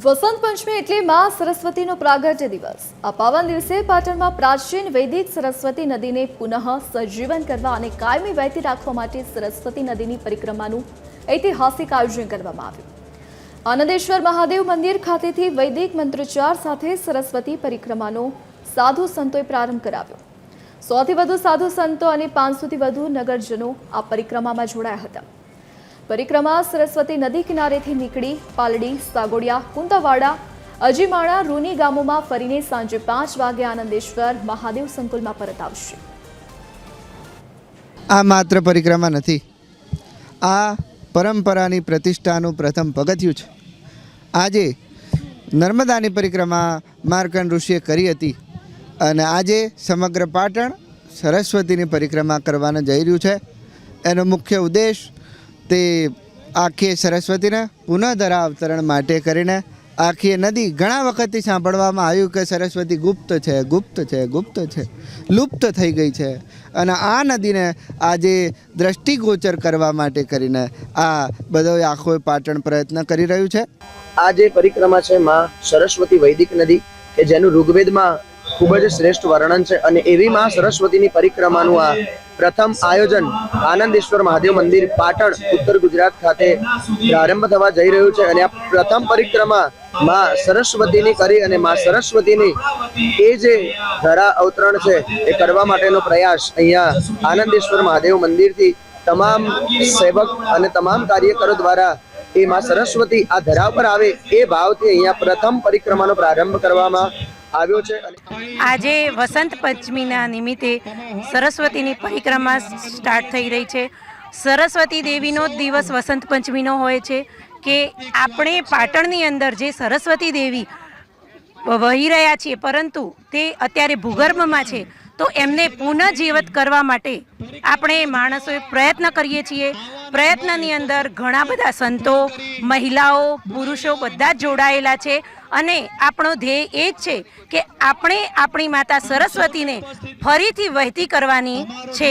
વસંત પંચમી એટલે માં સરસ્વતીનો પ્રાગટ્ય દિવસ। આ પાવન દિવસે પાટણમાં પ્રાચીન વૈદિક સરસ્વતી નદીને પુનઃ સજીવન કરવા અને કાયમી વહેતી રાખવા માટે સરસ્વતી નદીની પરિક્રમાનું ઐતિહાસિક આયોજન કરવામાં આવ્યું। આનંદેશ્વર મહાદેવ મંદિર ખાતેથી વૈદિક મંત્રોચ્ચાર સાથે સરસ્વતી પરિક્રમાનો સાધુ સંતોએ પ્રારંભ કરાવ્યો। 100થી વધુ સાધુ સંતો અને 500થી વધુ નગરજનો આ પરિક્રમામાં જોડાયા હતા। परिक्रमा सरस्वती नदी किनारे थी निकली पालड़ी, सागोड़िया, कुंतावाड़ा, अजीमाड़ा, रूनी गामों में फरीने सांजे 5 वागे आनंदेश्वर महादेव संकुल में परत आवशे। आ मात्र परिक्रमा नथी, आ परंपरानी प्रतिष्ठानुं प्रथम पगथियुं छे। आजे नर्मदानी परिक्रमा मार्कंड ऋषिए करी हती अने आजे समग्र पाटण सरस्वतीनी परिक्रमा करवाने जई रह्युं छे। एनो मुख्य उद्देश ते आखी सरस्वतीने पुनः अवतरण माटे करीने आखी नदी घणा वखतथी सांभळवामां आव्युं के सरस्वती गुप्त छे, गुप्त छे, गुप्त छे, लुप्त थई गई छे अने आ नदीने आजे दृष्टिगोचर करवा माटे करीने आ बधो आखो पाटण प्रयत्न करी रह्युं छे। आ जे परिक्रमा छे मां सरस्वती वैदिक नदी के जेनुं ऋग्वेदमां खूब ज श्रेष्ठ वर्णन है और एवी मां सरस्वती परिक्रमानुं आ प्रथम आयोजन आनंदेश्वर महादेव मंदिर पाटण उत्तर गुजरात खाते प्रारंभ थवा जई रह्युं छे। अने आ प्रथम परिक्रमा मां सरस्वती करी अने मां सरस्वती ए जे धरा अवतरण छे ए करवा माटेनो प्रयास अहींया आनंदेश्वर महादेव मंदिर थी तमाम सेवक अने तमाम कार्यकरो द्वारा ए मां सरस्वती आ धरा पर आवे ए भावथी अहींया प्रथम परिक्रमानो प्रारंभ करवामां આવ્યો છે। આજે વસંત પંચમીના નિમિત્તે સરસ્વતીની પરિક્રમા સ્ટાર્ટ થઈ રહી છે। સરસ્વતી દેવીનો દિવસ વસંત પંચમીનો હોય છે કે આપણે પાટણની અંદર જે સરસ્વતી દેવી વહી રહ્યા છીએ પરંતુ તે અત્યારે ભૂગર્ભમાં છે તો એમને પુનઃજીવિત કરવા માટે આપણે માણસોએ પ્રયત્ન કરીએ છીએ। પ્રયત્નની અંદર ઘણા બધા સંતો, મહિલાઓ, પુરુષો બધા જ જોડાયેલા છે અને આપણો ધ્યેય એ જ છે કે આપણે આપણી માતા સરસ્વતીને ફરીથી વહેતી કરવાની છે।